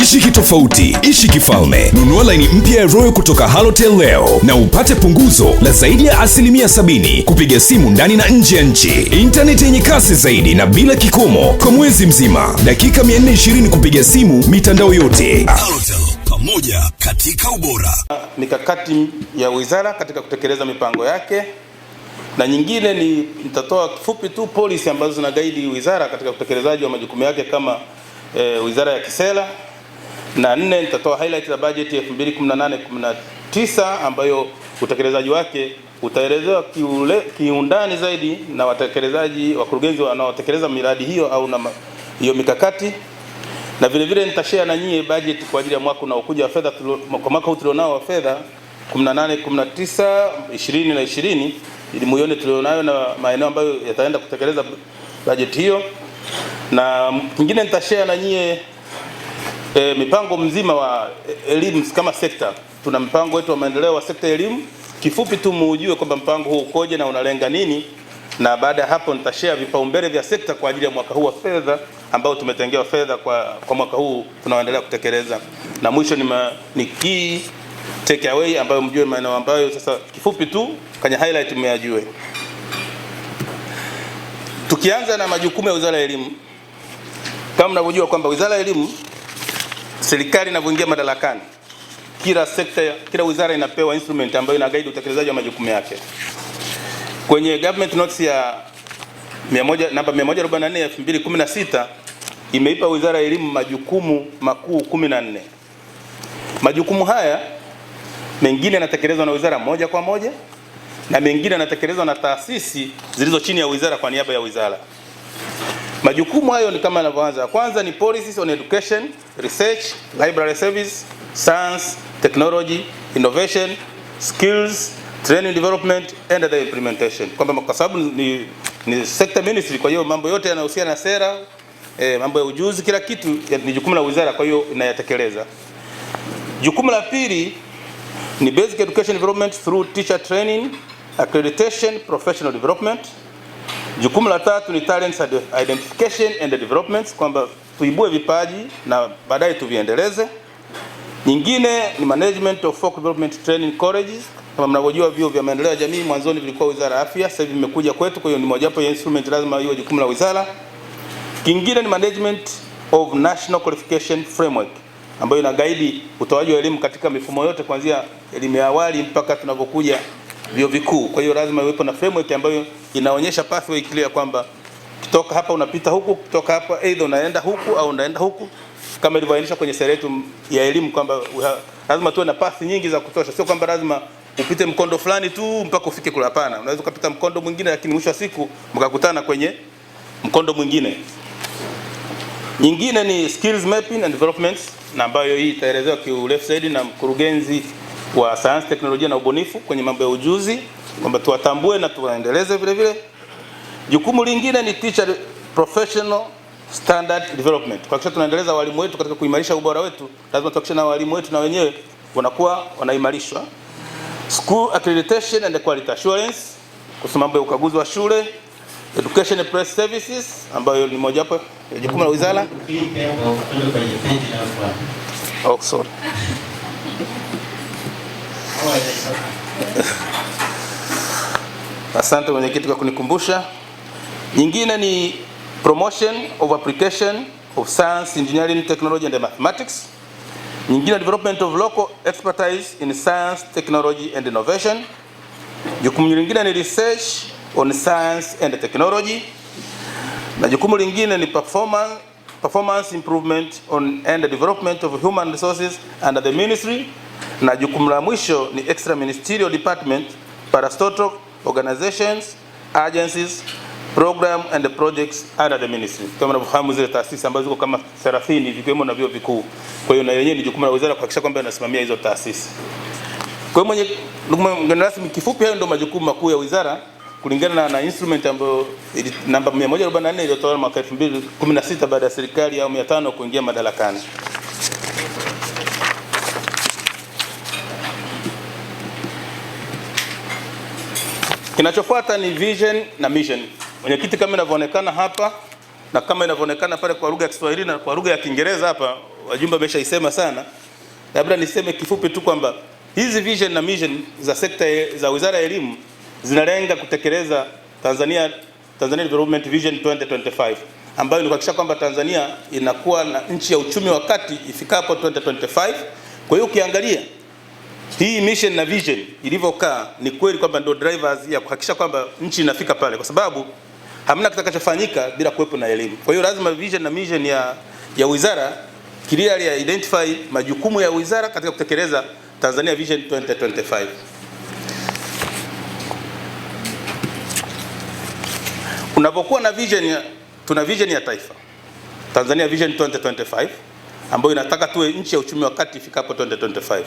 Ishi kitofauti, ishi kifalme. Nunua laini mpya ya Royal kutoka Halotel leo na upate punguzo la zaidi ya 70% kupiga simu ndani na nje ya nchi. Internet yenye kasi zaidi na bila kikomo kwa mwezi mzima. Dakika 420 kupiga simu mitandao yote. Halotel, pamoja katika ubora. Mikakati ya wizara katika kutekeleza mipango yake, na nyingine ni nitatoa kifupi tu policy ambazo zinagaidi wizara katika utekelezaji wa majukumu yake kama wizara ya kisera, na nne nitatoa highlight za budget ya 2018-19 ambayo utekelezaji wake utaelezewa kiundani zaidi na watekelezaji, wakurugenzi wanaotekeleza miradi hiyo au na hiyo mikakati, na vile vile nitashare na nyie budget kwa ajili ya mwaka unaokuja wa fedha, kwa mwaka huu tulionao wa fedha 18-19 20 na 20, ili muone tulionayo na maeneo ambayo yataenda kutekeleza budget hiyo. Na kingine nitashare na nyie mipango mzima wa elimu kama sekta. Tuna mpango wetu wa maendeleo wa sekta ya elimu. Kifupi tu muujue kwamba mpango huu ukoje na unalenga nini, na baada ya hapo nitashare vipaumbele vya sekta kwa ajili ya mwaka huu wa fedha ambao tumetengewa fedha kwa mwaka huu tunaoendelea kutekeleza. Na mwisho ni key take away ambayo mjue maeneo ambayo sasa kifupi tu kwenye highlight mmeyajue. Tukianza na majukumu ya Wizara ya Elimu, kama mnavyojua kwamba Wizara ya Elimu, serikali inavyoingia madarakani, kila sekta, kila wizara inapewa instrument ambayo ina guide utekelezaji wa majukumu yake. Kwenye government notes ya namba 144 ya 2016 imeipa Wizara ya Elimu majukumu makuu 14. Majukumu haya mengine yanatekelezwa na wizara moja kwa moja na mengine yanatekelezwa na taasisi zilizo chini ya wizara kwa niaba ya wizara. Majukumu hayo ni kama yanavyoanza. Kwanza ni policies on education, research, library service, science, technology, innovation, skills, training development and the implementation. Kwamba kwa sababu ni sector ministry, kwa hiyo mambo yote yanayohusiana na sera, mambo ya ujuzi, kila kitu ni jukumu la wizara, kwa hiyo inayatekeleza. Jukumu la pili ni basic education development through teacher training, accreditation, professional development. Jukumu la tatu ni talents identification and development, kwamba tuibue vipaji na baadaye tuviendeleze. Nyingine ni management of folk development training colleges. Kama mnavyojua vyuo vya maendeleo ya jamii mwanzoni vilikuwa Wizara ya Afya, sasa hivi vimekuja kwetu, kwa hiyo ni mojawapo ya instrument lazima iwe jukumu la wizara. Kingine ni management of national qualification framework, ambayo ina guide utoaji wa elimu katika mifumo yote kuanzia elimu ya awali mpaka tunapokuja vyuo vikuu. Kwa hiyo lazima iwepo na framework ambayo inaonyesha pathway clear kwamba kutoka hapa unapita huku, kutoka hapa either unaenda huku au unaenda huku, kama ilivyoainishwa kwenye sera yetu ya elimu kwamba lazima tuwe na path nyingi za kutosha. Sio kwamba lazima upite mkondo fulani tu mpaka ufike kule, hapana. Unaweza kupita mkondo mwingine lakini mwisho wa siku mkakutana kwenye mkondo mwingine. Nyingine ni skills mapping and development, na ambayo hii itaelezewa kiurefu zaidi na mkurugenzi wa sayansi, teknolojia na ubunifu kwenye mambo ya ujuzi, kwamba tuwatambue na tuwaendeleze vile vile. Jukumu lingine ni teacher professional standard development. Kwa kisha tunaendeleza walimu wetu katika kuimarisha ubora wetu, lazima tuhakikishe na walimu wetu na wenyewe wanakuwa wanaimarishwa. School accreditation and quality assurance, kwa mambo ya ukaguzi wa shule. Education and press services, ambayo ni mojawapo ya jukumu la wizara. Oh, sorry. Asante mwenyekiti kwa kunikumbusha. Nyingine ni promotion of application of science, engineering, technology and mathematics. Nyingine development of local expertise in science, technology and innovation. Jukumu lingine ni research on science and technology. Na jukumu lingine ni performance improvement and development of human resources under the ministry. Na jukumu la mwisho ni extra ministerial department, parastatal organizations, agencies, program and projects under the ministry. Kama mnavyofahamu zile taasisi ambazo ziko kama 30 vikiwemo na vyuo vikuu. Kwa hiyo na yenyewe ni jukumu la wizara kuhakikisha kwamba inasimamia hizo taasisi. Kwa hiyo mgeni rasmi, kifupi hayo ndio majukumu makuu ya wizara kulingana na instrument ambayo namba 144 iliyotolewa mwaka 2016 baada ya serikali ya awamu ya 5 kuingia madarakani. Kinachofuata ni vision na mission. Mwenyekiti, kama inavyoonekana hapa na kama inavyoonekana pale kwa lugha ya Kiswahili na kwa lugha ya Kiingereza hapa, wajumbe wameshaisema sana, labda niseme kifupi tu kwamba hizi vision na mission za sekta za Wizara ya Elimu zinalenga kutekeleza Tanzania Development Vision 2025 ambayo ni kuhakikisha kwamba Tanzania inakuwa na nchi ya uchumi wa kati ifikapo 2025. Kwa hiyo ukiangalia hii mission na vision ilivyokaa, ni kweli kwamba ndio drivers ya kuhakikisha kwamba nchi inafika pale, kwa sababu hamna kitakachofanyika bila kuwepo na elimu. Kwa hiyo lazima vision na mission ya wizara clearly identify majukumu ya wizara katika kutekeleza Tanzania Vision 2025. Unapokuwa na vision tuna vision ya taifa Tanzania Vision 2025 ambayo inataka tuwe nchi ya uchumi wa kati ifikapo 2025.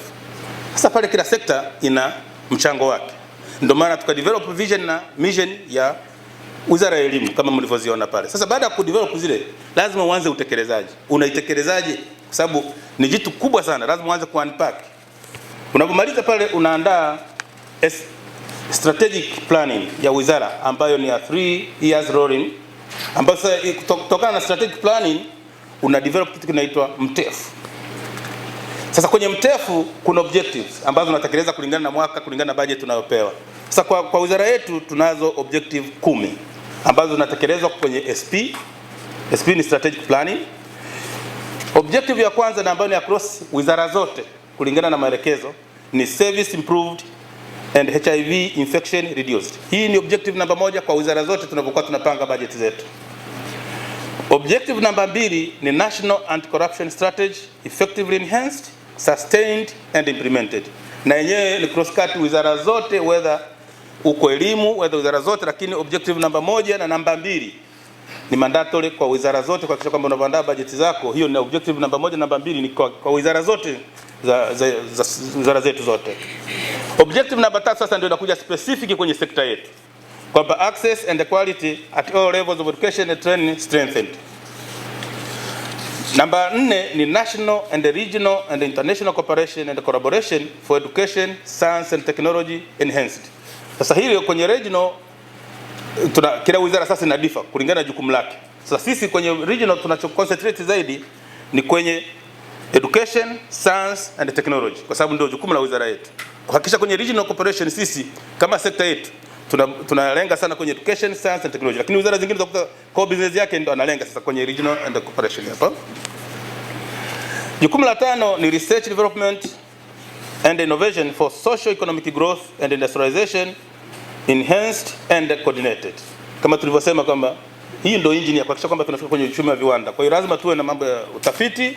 Sasa pale kila sekta ina mchango wake. Ndio maana tukadevelop vision na mission ya Wizara ya Elimu kama mlivyoziona pale. Sasa baada ya kudevelop zile, lazima uanze utekelezaji. Unaitekelezaaje? Kwa sababu ni jitu kubwa sana, lazima uanze kuunpack. Unapomaliza pale unaandaa strategic planning ya wizara ambayo ni ya 3 years rolling, ambayo sasa kutokana na strategic planning una develop kitu kinaitwa MTEF. Sasa kwenye MTEF kuna objectives ambazo unatekeleza kulingana na mwaka, kulingana na budget unayopewa. Sasa kwa wizara yetu tunazo objective 10 ambazo zinatekelezwa kwenye SP. SP ni strategic planning. Objective ya kwanza na ambayo ni across wizara zote kulingana na maelekezo ni service improved and HIV infection reduced. Hii ni objective namba 1 kwa wizara zote tunapokuwa tunapanga budget zetu. Objective namba 2 ni national anti-corruption strategy effectively enhanced, sustained and implemented. Na yenyewe ni cross cut wizara zote, whether uko elimu, whether wizara zote, lakini objective namba 1 na namba 2 ni mandatory kwa wizara zote kuhakikisha kwamba unapoandaa bajeti zako. Hiyo ni objective namba 1, namba 2 ni kwa wizara zote za wizara zetu zote. Objective namba 3 sasa ndio inakuja specific kwenye sekta yetu, kwamba access and quality at all levels of education and training strengthened. Namba 4 ni national and regional and international cooperation and collaboration for education, science and technology enhanced. Sasa hili kwenye regional kila wizara sasa ina differ kulingana na jukumu lake. Sasa sisi kwenye regional tunacho concentrate zaidi ni kwenye education, science and technology, kwa sababu ndio jukumu la wizara yetu. Kuhakikisha kwenye regional cooperation sisi kama sekta yetu tunalenga sana kwenye education, science and technology, lakini wizara zingine utakuta core business yake ndio analenga sasa kwenye regional and cooperation hapa. Jukumu la 5 ni research development and innovation for socio economic growth and industrialization enhanced and coordinated. Kama tulivyosema kwamba hii ndio engine ya kuhakikisha kwamba tunafika kwenye uchumi wa viwanda. Kwa hiyo lazima tuwe na mambo ya utafiti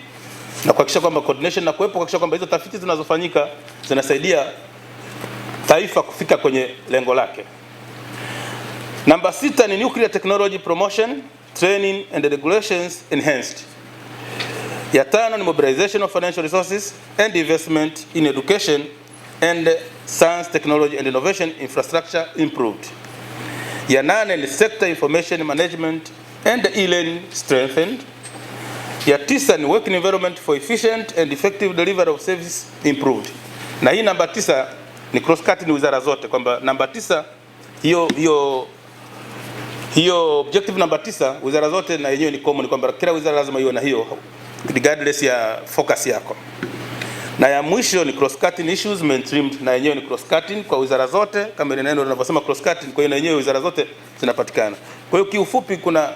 na kuhakikisha kwamba coordination na kuwepo, kuhakikisha kwamba hizo tafiti zinazofanyika zinasaidia taifa kufika kwenye lengo lake. Namba 6 ni nuclear technology promotion, training and regulations enhanced. Ya 5 ni mobilization of financial resources and investment in education and science, technology and innovation infrastructure improved. Ya 8 ni sector information management and e-learning strengthened. Ya 9 ni working environment for efficient and effective delivery of service improved. Na hii namba 9 ni cross cut ni wizara zote, kwamba namba 9 hiyo objective namba 9 wizara zote na yenyewe ni common, kwamba kila wizara lazima iwe na hiyo regardless ya focus yako. Na ya mwisho ni cross cutting issues mainstreamed, na yenyewe ni cross cutting kwa wizara zote kama ile neno linavyosema cross cutting, kwa hiyo na yenyewe wizara zote zinapatikana. Kwa hiyo kiufupi kuna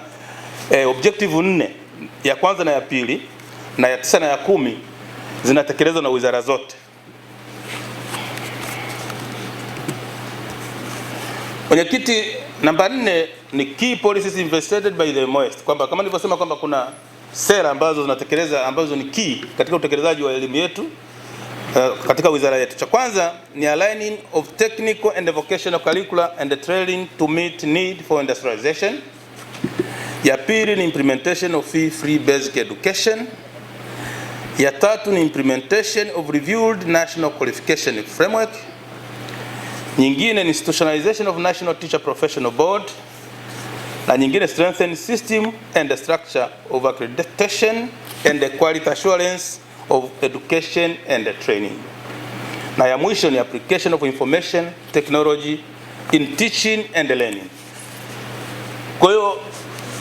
objective 4, ya kwanza na ya pili na ya 9 na ya 10 zinatekelezwa na wizara zote. Mwenyekiti, namba 4 ni key policies investigated by the MOEST, kwamba kama nilivyosema kwamba kuna sera ambazo zinatekeleza ambazo ni key katika utekelezaji wa elimu yetu katika wizara yetu. Cha kwanza ni aligning of technical and vocational curricula and training to meet need for industrialization. Ya pili ni implementation of free basic education. Ya 3 ni implementation of reviewed national qualification framework. Nyingine ni institutionalization of National Teacher Professional Board, na nyingine strengthen system and the structure of accreditation and the quality assurance of education and training. Na ya mwisho ni application of information technology in teaching and learning. Kwa hiyo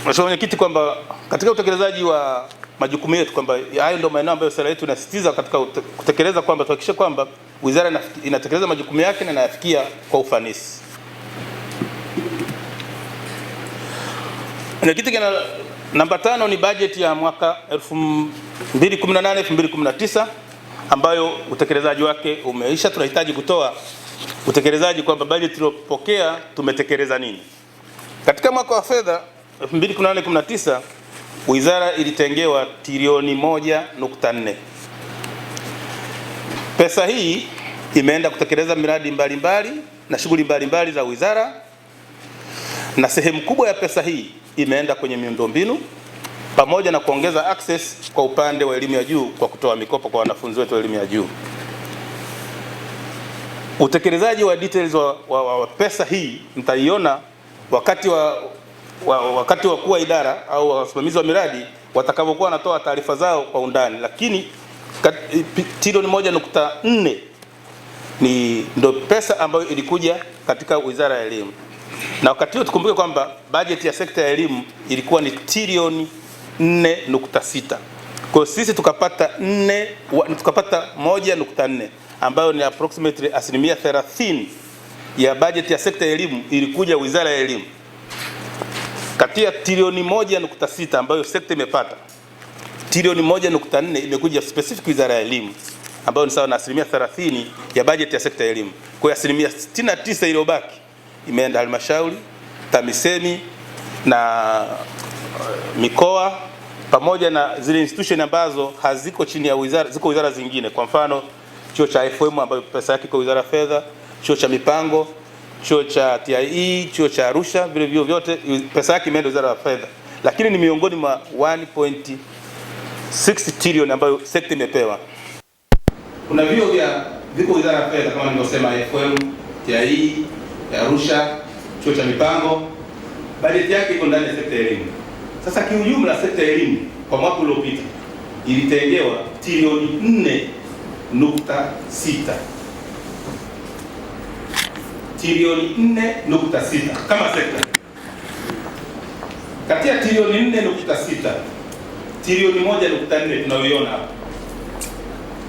Mheshimiwa Mwenyekiti, kwamba katika utekelezaji wa majukumu yetu, kwamba hayo ndio maeneo ambayo sera yetu inasisitiza katika kutekeleza, kwamba tuhakikishe kwamba wizara inatekeleza majukumu yake na inayafikia kwa ufanisi. Kitu namba 5 ni bajeti ya mwaka 2018-2019 ambayo utekelezaji wake umeisha. Tunahitaji kutoa utekelezaji kwamba bajeti tuliyopokea tumetekeleza nini. Katika mwaka wa fedha 2018-2019 wizara ilitengewa trilioni 1.4. Pesa hii imeenda kutekeleza miradi mbalimbali na shughuli mbalimbali za wizara, na sehemu kubwa ya pesa hii imeenda kwenye miundombinu pamoja na kuongeza access kwa upande wa elimu ya juu kwa kutoa mikopo kwa wanafunzi wetu wa elimu ya juu. Utekelezaji wa details wa pesa hii mtaiona wakati wa kuwa idara au wasimamizi wa miradi watakapokuwa wanatoa taarifa zao kwa undani, lakini trilioni 1.4 ndio pesa ambayo ilikuja katika wizara ya elimu. Na wakati huo tukumbuke kwamba bajeti ya sekta ya elimu ilikuwa ni trilioni 4.6. Kwa sisi tukapata 1.4 ambayo ni approximately 30% ya bajeti ya sekta ya elimu ilikuja wizara ya elimu. Kati ya trilioni 1.6 ambayo sekta imepata, trilioni 1.4 imekuja specific wizara ya elimu ambayo ni sawa na 30% ya bajeti ya sekta ya elimu. Kwa hiyo 69% iliyobaki imeenda halmashauri, TAMISEMI na mikoa pamoja na zile institution ambazo haziko chini ya wizara, ziko wizara zingine. Kwa mfano chuo cha FM ambayo pesa yake kwa wizara ya fedha, chuo cha mipango, chuo cha TIE, chuo cha Arusha, vile vile vyote pesa yake imeenda wizara ya fedha, lakini ni miongoni mwa 1.6 trilioni ambayo sekta imepewa. Kuna vio viko wizara ya fedha kama nilivyosema, FM, TIE, Arusha, chuo cha mipango, bajeti yake iko ndani ya sekta ya elimu. Sasa kiujumla sekta ya elimu kwa mwaka uliopita ilitengewa trilioni 4.6. Trilioni 4.6 kama sekta. Kati ya trilioni 4.6, trilioni 1.4 tunayoiona hapa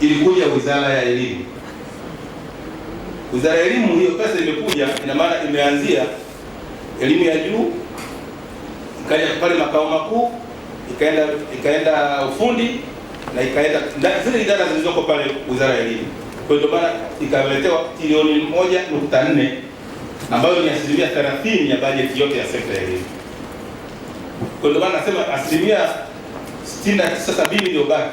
ilikuja wizara ya elimu. Wizara ya elimu, hiyo pesa imekuja, ina maana imeanzia elimu ya juu, ikaja pale makao makuu, ikaenda ufundi na ikaenda zile idara zilizoko pale wizara ya elimu. Kwa hiyo maana ikaletewa trilioni 1.4 ambayo ni 30% ya bajeti yote ya sekta ya elimu. Kwa hiyo maana nasema 69-70 iliyobaki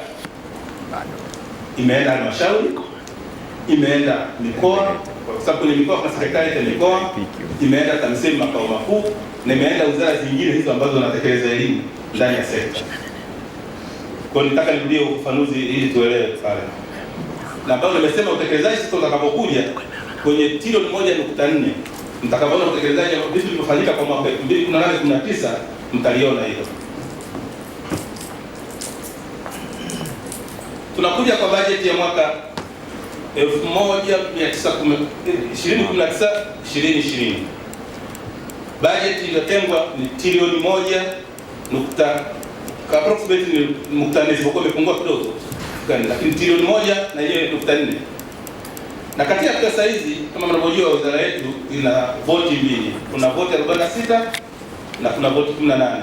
imeenda halmashauri, imeenda mikoa, kwa sababu kwenye mikoa kuna serikali ya mikoa, imeenda TAMISEMI makao makuu, na imeenda wizara zingine hizo ambazo zinatekeleza elimu ndani ya sekta. Kwa hiyo nitaka nirudie ufafanuzi ili tuelewe pale. Na ambao nimesema utekelezaji sasa utakapokuja kwenye trilioni 1.4, mtakapoona utekelezaji wa vitu vilivyofanyika kwa mwaka 2018-2019 mtaliona hilo. Tunakuja kwa bajeti ya mwaka 2019-2020. Bajeti iliyotengwa ni trilioni 1.4, isipokuwa imepungua kidogo, lakini trilioni 1.4. Na kati ya pesa hizi kama mnavyojua wizara yetu ina voti mbili. Kuna voti 46 na kuna voti 18.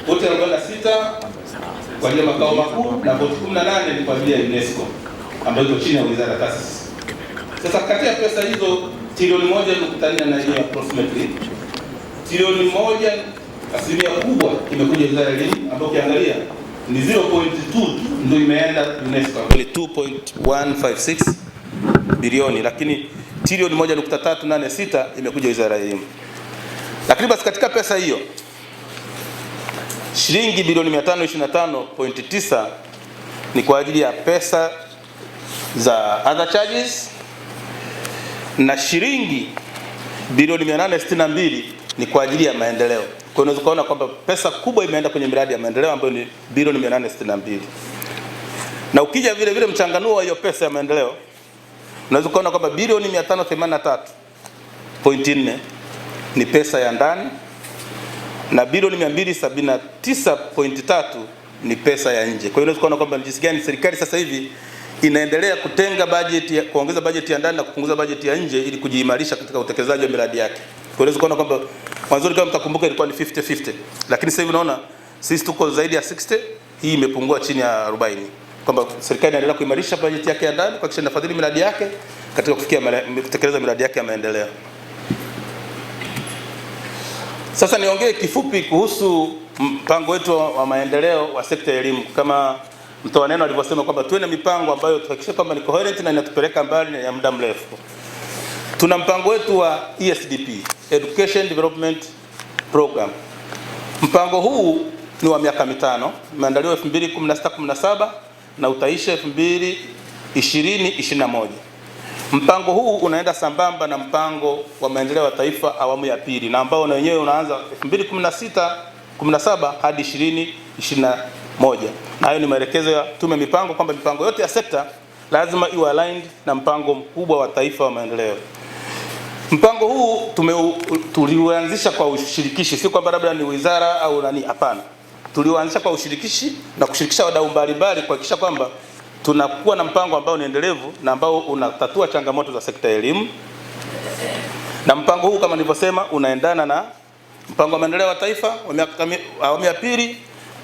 Voti 46 kwa ajili ya makao makuu na voti 18 ni kwa ajili ya UNESCO ambayo iko chini ya wizara ya taasisi. Sasa kati ya pesa hizo trilioni 1.4 na hiyo approximately trilioni 1, asilimia kubwa imekuja wizara ya elimu ambayo ukiangalia ni 0.2 ndio imeenda UNESCO, ni 2.156 bilioni, lakini trilioni 1.386 imekuja wizara ya elimu. Lakini basi katika pesa hiyo shilingi bilioni 525.9 ni kwa ajili ya pesa za other charges, na shilingi bilioni 862 ni kwa ajili ya maendeleo. Kwa hiyo unaweza kuona kwamba pesa kubwa imeenda kwenye miradi ya maendeleo ambayo ni bilioni 862. Na ukija vile vile mchanganuo wa hiyo pesa ya maendeleo unaweza kuona kwamba bilioni 583.4 ni pesa ya ndani na bilioni 279.3 ni pesa ya nje. Kwa hiyo unaweza kuona kwamba jinsi gani serikali sasa hivi inaendelea kutenga bajeti, kuongeza bajeti ya ndani na kupunguza bajeti ya nje ili kujiimarisha katika utekelezaji wa miradi yake. Kwa hiyo unaweza kuona kwamba mwanzo kama mtakumbuka ilikuwa ni 50-50. Lakini sasa hivi unaona sisi tuko zaidi ya 60, hii imepungua chini ya 40. Kwamba serikali inaendelea kuimarisha bajeti yake ya ndani kuhakikisha inafadhili miradi yake katika kutekeleza miradi yake ya maendeleo. Sasa niongee kifupi kuhusu mpango wetu wa maendeleo wa sekta ya elimu. Kama mtoa neno alivyosema kwamba tuwe na mipango ambayo tuhakikishe kwamba ni coherent na inatupeleka mbali na ya muda mrefu. Tuna mpango wetu wa ESDP, Education Development Program. Mpango huu ni wa miaka mitano, umeandaliwa 2016-17 na utaisha 2020-21. Mpango huu unaenda sambamba na mpango wa maendeleo ya taifa awamu ya pili, na ambao na wenyewe unaanza 2016-17 hadi 2021. Na hayo ni maelekezo ya tume mipango kwamba mipango yote ya sekta lazima iwe aligned na mpango mkubwa wa taifa wa maendeleo. Mpango huu tuliuanzisha kwa ushirikishi, si kwamba labda ni wizara au nani, hapana. Tuliuanzisha kwa ushirikishi na kushirikisha wadau mbalimbali kuhakikisha kwamba tunakuwa na mpango ambao ni endelevu na ambao unatatua changamoto za sekta ya elimu. Na mpango huu kama nilivyosema unaendana na mpango wa maendeleo ya taifa wa awamu ya pili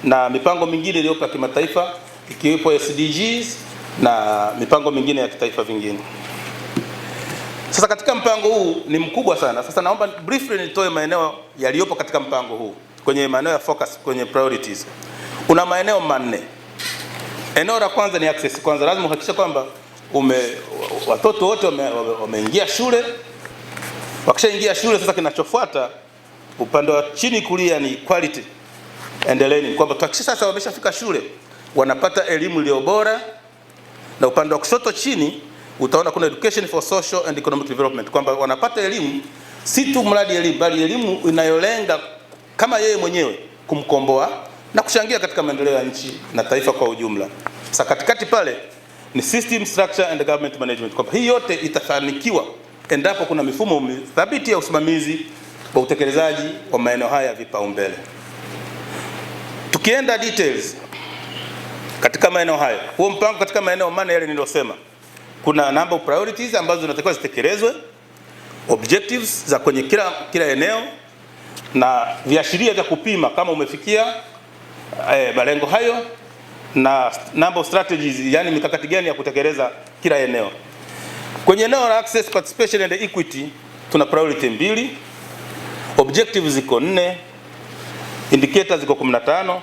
na mipango mingine iliyopo ya kimataifa ikiwepo SDGs na mipango mingine ya kitaifa vingine. Sasa katika mpango huu ni mkubwa sana. Sasa naomba briefly nitoe maeneo yaliyopo katika mpango huu kwenye maeneo ya focus, kwenye priorities. Una maeneo manne. Eneo la kwanza ni access. Kwanza lazima uhakikishe kwamba watoto wote wameingia shule. Wakishaingia shule, sasa kinachofuata upande wa chini kulia ni quality and learning, kwamba tuhakikishe sasa wameshafika shule wanapata elimu iliyo bora, na upande wa kushoto chini utaona kuna education for social and economic development, kwamba wanapata elimu si tu mradi elimu, bali elimu inayolenga kama yeye mwenyewe kumkomboa na kuchangia katika maendeleo ya nchi na taifa kwa ujumla. Sasa katikati pale ni system structure and government management, kwamba hii yote itafanikiwa endapo kuna mifumo thabiti ya usimamizi wa utekelezaji wa maeneo haya ya vipaumbele. Tukienda details katika maeneo haya, huo mpango katika maeneo manne yale niliyosema, kuna number of priorities ambazo zinatakiwa zitekelezwe, objectives za kwenye kila eneo, na viashiria vya kupima kama umefikia malengo hayo, na number of strategies, yani mikakati gani ya kutekeleza kila eneo. Kwenye eneo la access, participation and equity tuna priority 2, objectives ziko 4, indicators ziko 15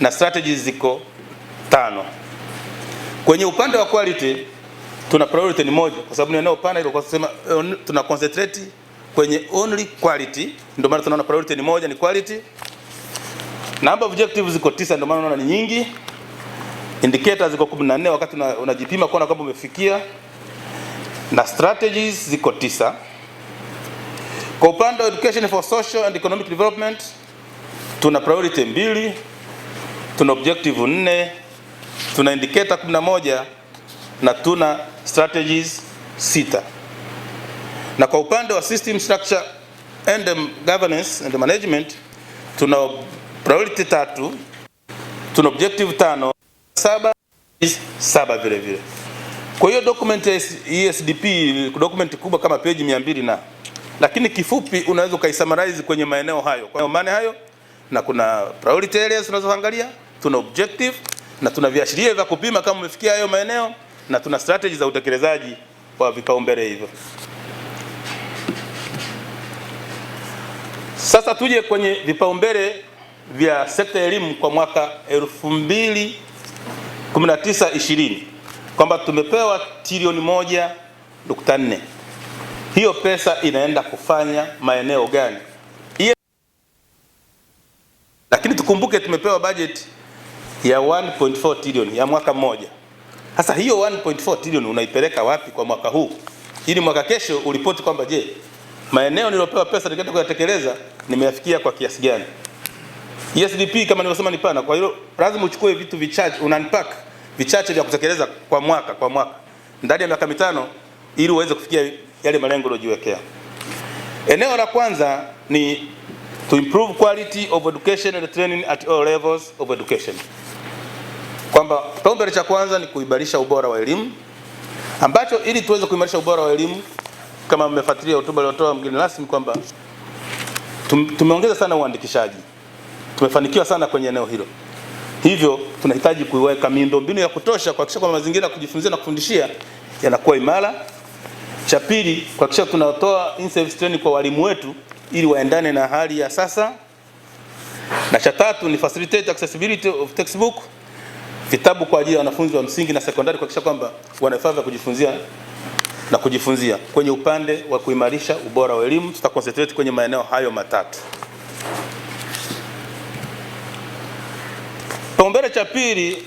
na strategies ziko 5. Kwenye upande wa quality tuna priority ni 1, kwa sababu ni eneo pana ile, kwa kusema tuna concentrate kwenye only quality, ndio maana tunaona priority ni 1, ni quality. Number of objectives ziko 9, ndio maana unaona ni nyingi. Indicators ziko 14 wakati unajipima kuona kama umefikia, na strategies ziko 9. Kwa upande wa education for social and economic development tuna priority 2, tuna objective 4, tuna indicator 11 na tuna strategies 6. Na kwa upande wa system structure and governance and management tuna priority 3, tuna objective 5, 7 vile vile. Kwa hiyo document ya ESDP document kubwa kama page 200 na, lakini kifupi unaweza ukaisummarize kwenye maeneo hayo. Kwa maana hayo, na kuna priority areas tunazoangalia, tuna objective na tuna viashiria vya kupima kama umefikia hayo maeneo, na tuna strategy za utekelezaji wa vipaumbele hivyo. Sasa tuje kwenye vipaumbele vya sekta ya elimu kwa mwaka 2019-20, kwamba tumepewa trilioni 1.4. Hiyo pesa inaenda kufanya maeneo gani? Lakini tukumbuke tumepewa budget ya 1.4 trilioni ya mwaka mmoja. Sasa hiyo 1.4 trilioni unaipeleka wapi kwa mwaka huu, ili mwaka kesho uripoti kwamba je, maeneo niliyopewa pesa nikaenda kuyatekeleza nimeyafikia kwa kiasi gani? ESDP kama nilivyosema ni pana, kwa hiyo lazima uchukue vitu vichache, ununpack vichache vya kutekeleza kwa mwaka ndani ya miaka mitano ili uweze kufikia yale malengo uliyojiwekea. Eneo la kwanza ni to improve quality of education and training at all levels of education. kwamba kipaumbele cha kwanza ni kuimarisha ubora wa elimu, ambacho ili tuweze kuimarisha ubora wa elimu, kama mmefuatilia hotuba iliyotoa mgeni rasmi, kwamba tumeongeza sana uandikishaji, tumefanikiwa sana kwenye eneo hilo. Hivyo tunahitaji kuiweka miundombinu ya kutosha kuhakikisha kwamba mazingira ya kujifunzia na kufundishia yanakuwa imara. Cha pili, kuhakikisha tunatoa in-service training kwa walimu wetu ili waendane na hali ya sasa. Na cha tatu ni facilitate accessibility of textbook, vitabu kwa ajili ya wanafunzi wa msingi na sekondari, kuhakikisha kwamba wana vifaa vya kujifunzia. Kwenye upande wa kuimarisha ubora wa elimu, tutaconcentrate kwenye maeneo hayo matatu. Kipaumbele cha pili,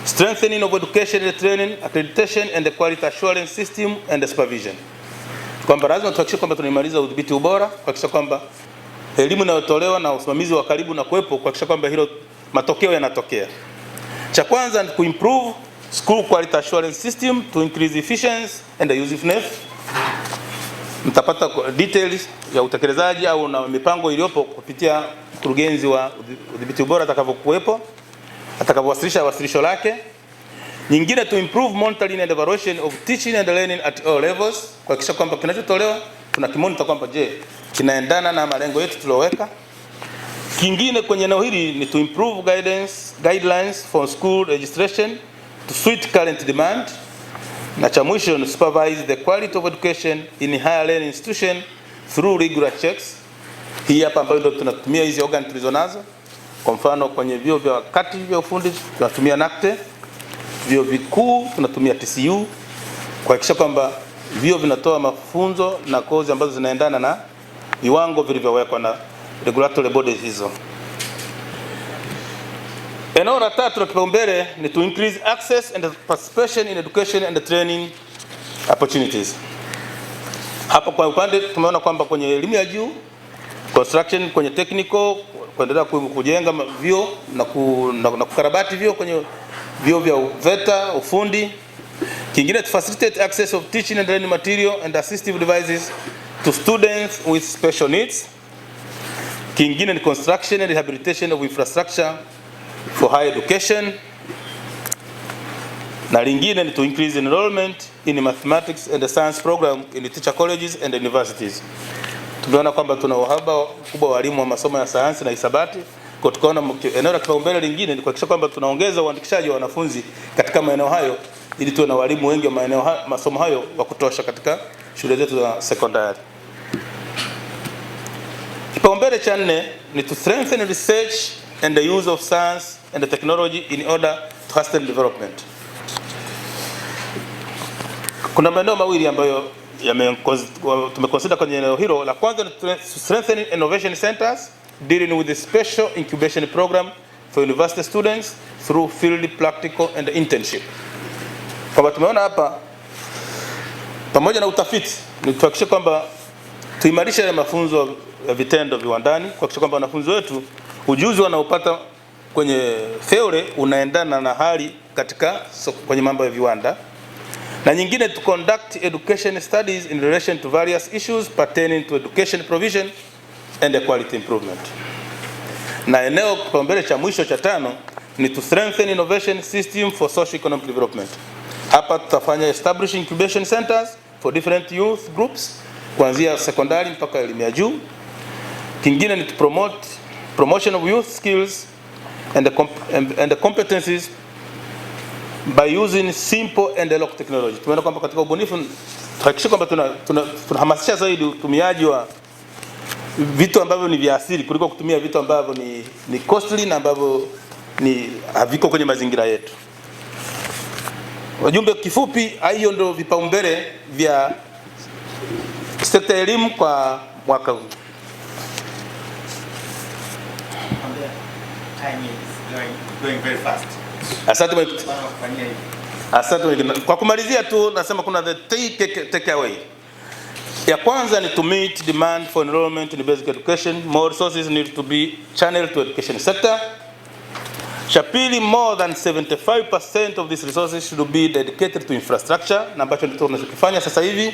strengthening of education and training, accreditation and the quality assurance system and the supervision. Kwamba lazima tuhakikishe kwamba tunaimarisha udhibiti ubora, kuhakikisha kwamba elimu inayotolewa na usimamizi wa karibu na kuwepo, kuhakikisha kwamba hilo matokeo yanatokea. Cha kwanza ni kuimprove school quality assurance system to increase efficiency and usefulness. Mtapata details ya utekelezaji au na mipango iliyopo kupitia mkurugenzi wa udhibiti ubora atakapowasilisha wasilisho lake. Nyingine, to improve monitoring and evaluation of teaching and learning at all levels, kuhakikisha kwamba kinachotolewa tunakimonitor kwamba je, kinaendana na malengo yetu tuliyoweka. Kingine kwenye eneo hili ni to improve guidelines for school registration to suit current demand. Na cha mwisho ni supervise the quality of education in higher learning institution through regular checks. Hii hapa ambayo ndio tunatumia hizi organ tulizonazo. Kwa mfano kwenye vyuo vya kati vya ufundi tunatumia NACTE, vyuo vikuu tunatumia TCU, kuhakikisha kwamba vyuo vinatoa mafunzo na kozi ambazo zinaendana na viwango vilivyowekwa na regulatory bodies hizo. Eneo la tatu la kipaumbele ni to increase access and participation in education and training opportunities. Hapa kwa upande tumeona kwamba kwenye elimu ya juu, construction, kwenye technical, kuendelea kujenga vyuo na kukarabati vyuo kwenye vyuo vya VETA, ufundi. Kingine, to facilitate access of teaching and learning material and assistive devices to students with special needs. Kingine ni construction and rehabilitation of infrastructure for higher education. Na lingine ni to increase enrollment in mathematics and the science program in the teacher colleges and universities. Tumeona kwamba tuna uhaba mkubwa wa walimu wa masomo ya sayansi na hisabati. Kwa tukaona eneo la kipaumbele lingine ni kuhakikisha kwamba tunaongeza uandikishaji wa wanafunzi katika maeneo hayo ili tuwe na walimu wengi wa masomo hayo wa kutosha katika shule zetu za sekondari. Kipaumbele cha 4 ni to strengthen research and the use of science and the technology in order to hasten development. Kuna maeneo mawili ambayo tumeconsider kwenye eneo hilo. La kwanza ni strengthening innovation centers dealing with the special incubation program for university students through field practical and internship. Kama tumeona hapa, pamoja na utafiti, ni tuhakikishe kwamba tuimarishe mafunzo ya vitendo viwandani, kuhakikisha kwamba wanafunzi wetu ujuzi wanaopata kwenye theory unaendana na hali katika kwenye mambo ya viwanda. Na nyingine, to conduct education studies in relation to various issues pertaining to education provision and quality improvement. Na eneo kipaumbele cha mwisho cha 5 ni to strengthen innovation system for socio-economic development. Hapa tutafanya establish incubation centers for different youth groups kuanzia sekondari mpaka elimu ya juu. Kingine ni to promotion of youth skills and the competencies by using simple and local technology. Tumeona kwamba katika ubunifu tuhakikishe kwamba tunahamasisha zaidi utumiaji wa vitu ambavyo ni vya asili kuliko kutumia vitu ambavyo ni costly na ambavyo ni haviko kwenye mazingira yetu. Wajumbe, kifupi hiyo ndio vipaumbele vya sekta ya elimu kwa mwaka huu. Going very fast. Asante. Kwa kumalizia tu nasema kuna the take away. Ya kwanza ni to meet demand for enrollment in basic education, more resources need to be channeled to education sector. Cha pili, more than 75% of these resources should be dedicated to infrastructure, na ambacho ndio tunachokifanya sasa hivi.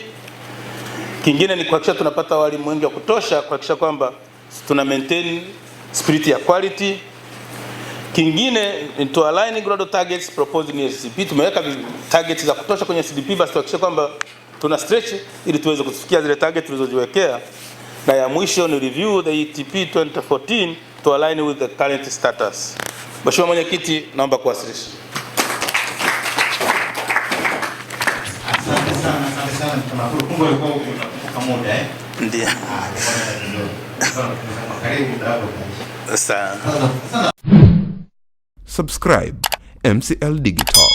Kingine ni kuhakikisha tunapata walimu wengi wa kutosha, kuhakikisha kwamba tuna maintain spirit ya quality. Kingine to align global targets proposed in SDP, tumeweka targets za kutosha kwenye SDP, basi tuhakikishe kwamba tuna stretch ili tuweze kufikia zile target tulizojiwekea. Na ya mwisho ni review the ETP 2014 to align with the current status. Mheshimiwa Mwenyekiti, naomba kuwasilisha. Asante sana. Tunashukuru kumbe ulikuwa kwa muda Ndiyo. Karibu dada. Asante. Subscribe MCL Digital.